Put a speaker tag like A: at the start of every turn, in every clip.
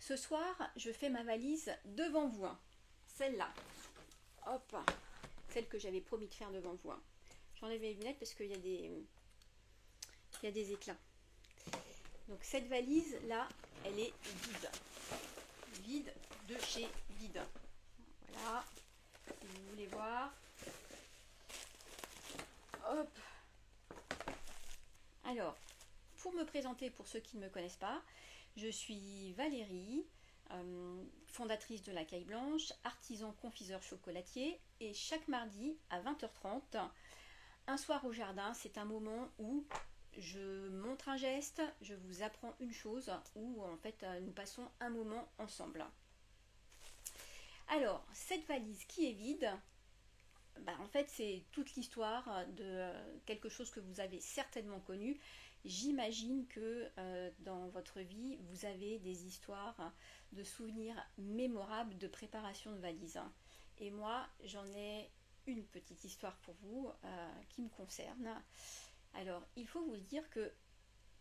A: Ce soir, je fais ma valise devant vous, hein. Celle-là. Hop, celle que j'avais promis de faire devant vous, hein. J'enlève mes lunettes parce qu'il y a des éclats. Donc cette valise-là, elle est vide. Vide de chez vide. Voilà, si vous voulez voir. Hop. Alors, pour me présenter, pour ceux qui ne me connaissent pas, je suis Valérie, fondatrice de la Caille Blanche, artisan confiseur chocolatier, et chaque mardi à 20h30, un soir au jardin, c'est un moment où je montre un geste, je vous apprends une chose, où en fait nous passons un moment ensemble. Alors, cette valise qui est vide, en fait c'est toute l'histoire de quelque chose que vous avez certainement connu. J'imagine que dans votre vie, vous avez des histoires de souvenirs mémorables de préparation de valises. Et moi, j'en ai une petite histoire pour vous qui me concerne. Alors, il faut vous dire que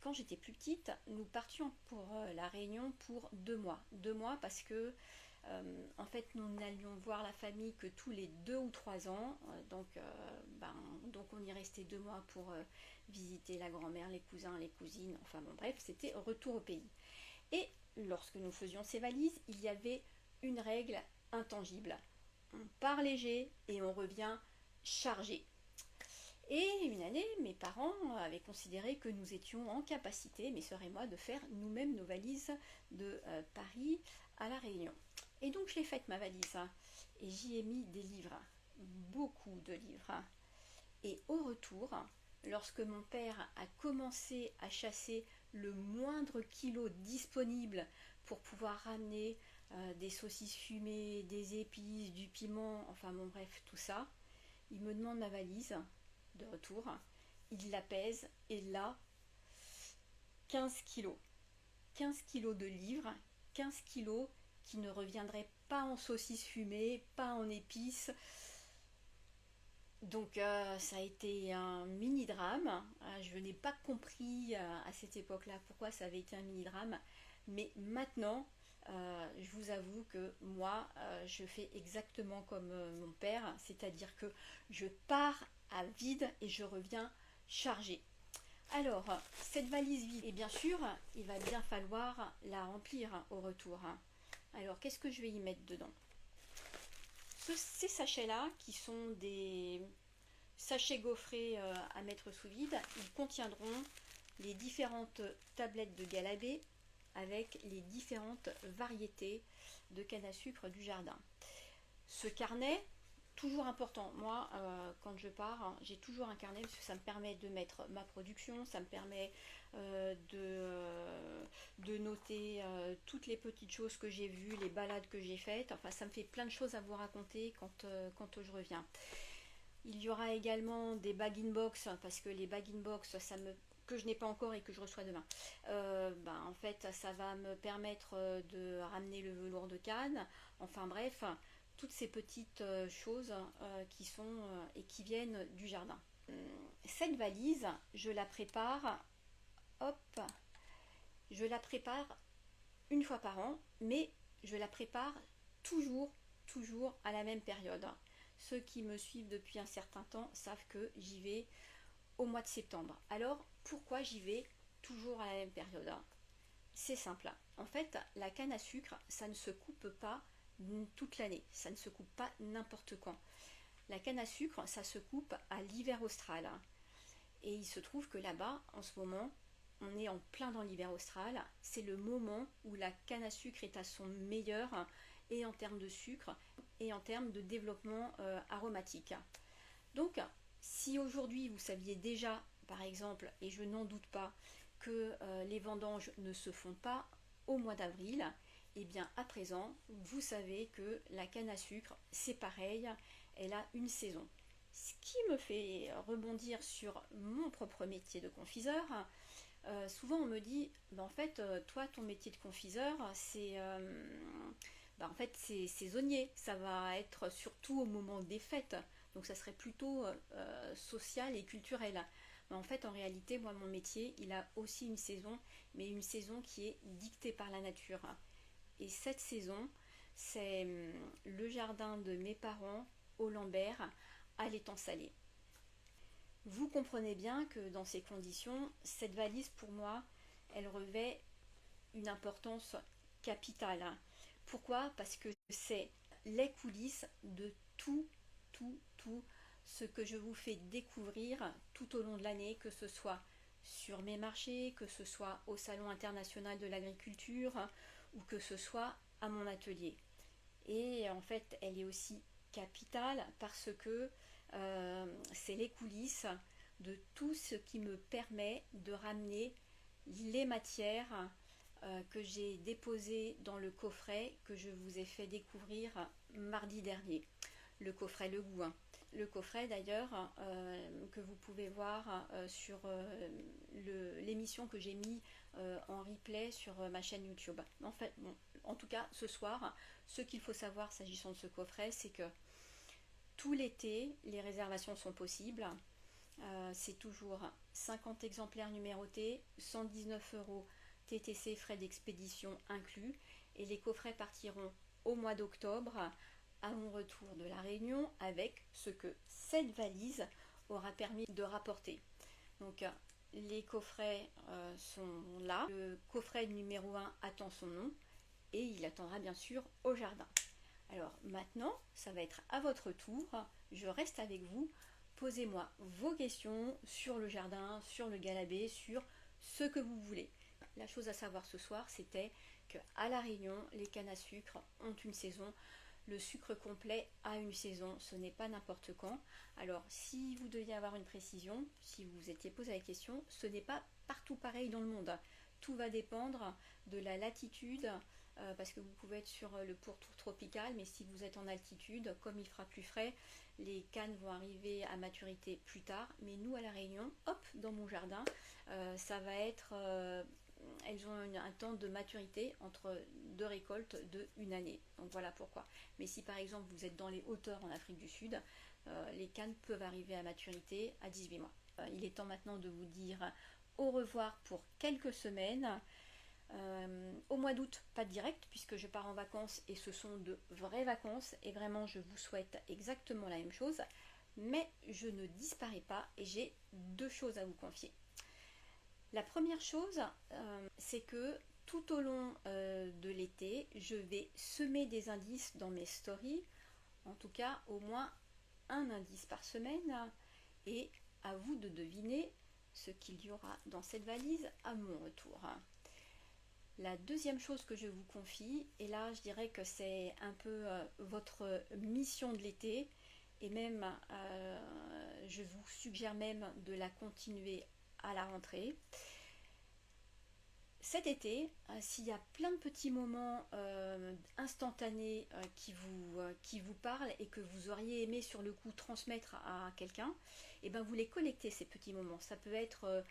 A: quand j'étais plus petite, nous partions pour la Réunion pour 2 mois. 2 mois parce que en fait, nous n'allions voir la famille que tous les 2 ou 3 ans. Donc on y restait 2 mois pour visiter la grand-mère, les cousins, les cousines. Enfin bon, bref, c'était retour au pays. Et lorsque nous faisions ces valises, il y avait une règle intangible. On part léger et on revient chargé. Et une année, mes parents avaient considéré que nous étions en capacité, mes soeurs et moi, de faire nous-mêmes nos valises de Paris à la Réunion. Et donc je l'ai faite ma valise, et j'y ai mis des livres, beaucoup de livres. Et au retour, lorsque mon père a commencé à chasser le moindre kilo disponible pour pouvoir ramener des saucisses fumées, des épices, du piment, enfin bon bref, tout ça, il me demande ma valise de retour, il la pèse, et là, 15 kilos. 15 kilos de livres, 15 kilos qui ne reviendraient pas en saucisses fumées, pas en épices. Donc ça a été un mini-drame. Je n'ai pas compris à cette époque-là pourquoi ça avait été un mini-drame. Mais maintenant, je vous avoue que moi, je fais exactement comme mon père. C'est-à-dire que je pars à vide et je reviens chargée. Alors, cette valise vide, et bien sûr, il va bien falloir la remplir au retour. Alors, qu'est-ce que je vais y mettre dedans? Ces sachets-là, qui sont des sachets gaufrés à mettre sous vide, ils contiendront les différentes tablettes de Galabé avec les différentes variétés de canne à sucre du jardin. Ce carnet, toujours important. Moi, quand je pars, j'ai toujours un carnet parce que ça me permet de mettre ma production, ça me permet de noter toutes les petites choses que j'ai vues, les balades que j'ai faites. Enfin, ça me fait plein de choses à vous raconter quand je reviens. Il y aura également des bag-in-box, parce que les bag-in-box, que je n'ai pas encore et que je reçois demain. En fait, ça va me permettre de ramener le velours de canne. Enfin bref, toutes ces petites choses qui sont et qui viennent du jardin. Cette valise, je la prépare, hop, je la prépare une fois par an, mais je la prépare toujours à la même période. Ceux qui me suivent depuis un certain temps savent que j'y vais au mois de septembre. Alors, pourquoi j'y vais toujours à la même période? C'est simple. En fait, la canne à sucre, ça ne se coupe pas toute l'année. Ça ne se coupe pas n'importe quand. La canne à sucre, ça se coupe à l'hiver austral. Et il se trouve que là-bas, en ce moment, on est en plein dans l'hiver austral. C'est le moment où la canne à sucre est à son meilleur, et en termes de sucre, et en termes de développement aromatique. Donc, si aujourd'hui vous saviez déjà, par exemple, et je n'en doute pas, que les vendanges ne se font pas au mois d'avril, et bien à présent, vous savez que la canne à sucre, c'est pareil, elle a une saison. Ce qui me fait rebondir sur mon propre métier de confiseur, souvent on me dit, en fait, toi, ton métier de confiseur, c'est saisonnier, ça va être surtout au moment des fêtes, donc ça serait plutôt social et culturel. Mais en fait, en réalité, moi, mon métier, il a aussi une saison, mais une saison qui est dictée par la nature. Et cette saison, c'est le jardin de mes parents au Lambert à l'étang salé. Vous comprenez bien que dans ces conditions, cette valise pour moi, elle revêt une importance capitale. Pourquoi? Parce que c'est les coulisses de tout ce que je vous fais découvrir tout au long de l'année, que ce soit sur mes marchés, que ce soit au Salon international de l'agriculture ou que ce soit à mon atelier. Et en fait, elle est aussi capitale parce que c'est les coulisses de tout ce qui me permet de ramener les matières que j'ai déposées dans le coffret que je vous ai fait découvrir mardi dernier. Le coffret Le Goût. Le coffret d'ailleurs que vous pouvez voir sur l'émission que j'ai mis en replay sur ma chaîne YouTube. En fait, bon, en tout cas ce soir, ce qu'il faut savoir s'agissant de ce coffret, c'est que tout l'été, les réservations sont possibles. C'est toujours 50 exemplaires numérotés, 119 € TTC frais d'expédition inclus, et les coffrets partiront au mois d'octobre à mon retour de la Réunion avec ce que cette valise aura permis de rapporter. Donc les coffrets sont là. Le coffret numéro 1 attend son nom et il attendra bien sûr au jardin. Alors maintenant, ça va être à votre tour. Je reste avec vous. Posez-moi vos questions sur le jardin, sur le galabé, sur ce que vous voulez. La chose à savoir ce soir, c'était qu'à La Réunion, les cannes à sucre ont une saison. Le sucre complet a une saison, ce n'est pas n'importe quand. Alors, si vous deviez avoir une précision, si vous vous étiez posé la question, ce n'est pas partout pareil dans le monde. Tout va dépendre de la latitude, parce que vous pouvez être sur le pourtour tropical, mais si vous êtes en altitude, comme il fera plus frais, les cannes vont arriver à maturité plus tard. Mais nous, à La Réunion, hop, dans mon jardin, ça va être... elles ont un temps de maturité entre deux récoltes de une année. Donc voilà pourquoi. Mais si par exemple vous êtes dans les hauteurs en Afrique du Sud, les cannes peuvent arriver à maturité à 18 mois. Il est temps maintenant de vous dire au revoir pour quelques semaines. Au mois d'août, pas de direct puisque je pars en vacances et ce sont de vraies vacances et vraiment je vous souhaite exactement la même chose. Mais je ne disparais pas et j'ai deux choses à vous confier. La première chose, c'est que tout au long de l'été, je vais semer des indices dans mes stories, en tout cas au moins un indice par semaine, et à vous de deviner ce qu'il y aura dans cette valise à mon retour. La deuxième chose que je vous confie, et là je dirais que c'est un peu votre mission de l'été, et même je vous suggère même de la continuer à la rentrée. Cet été, s'il y a plein de petits moments instantanés qui vous parlent et que vous auriez aimé sur le coup transmettre à quelqu'un, et ben vous les collectez ces petits moments. Ça peut être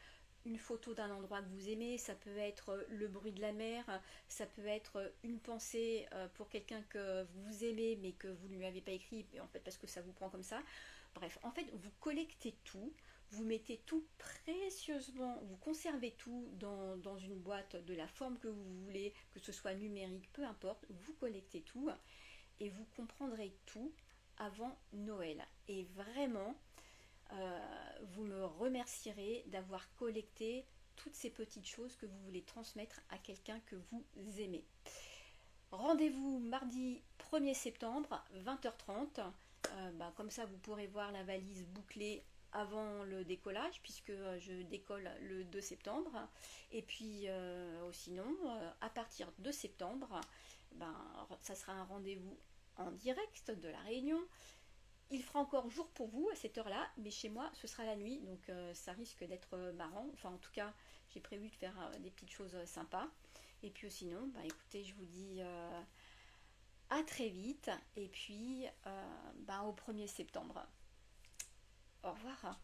A: une photo d'un endroit que vous aimez, ça peut être le bruit de la mer, ça peut être une pensée pour quelqu'un que vous aimez mais que vous ne lui avez pas écrit, en fait parce que ça vous prend comme ça. Bref, en fait, vous collectez tout, vous mettez tout précieusement, vous conservez tout dans une boîte de la forme que vous voulez, que ce soit numérique, peu importe, vous collectez tout et vous comprendrez tout avant Noël. Et vraiment, vous me remercierez d'avoir collecté toutes ces petites choses que vous voulez transmettre à quelqu'un que vous aimez. Rendez-vous mardi 1er septembre, 20h30. Comme ça, vous pourrez voir la valise bouclée avant le décollage, puisque je décolle le 2 septembre. Et puis, sinon, à partir de septembre, ça sera un rendez-vous en direct de la Réunion. Il fera encore jour pour vous à cette heure-là, mais chez moi, ce sera la nuit, donc ça risque d'être marrant. Enfin, en tout cas, j'ai prévu de faire des petites choses sympas. Et puis sinon, écoutez, je vous dis à très vite, et puis au 1er septembre. Au revoir.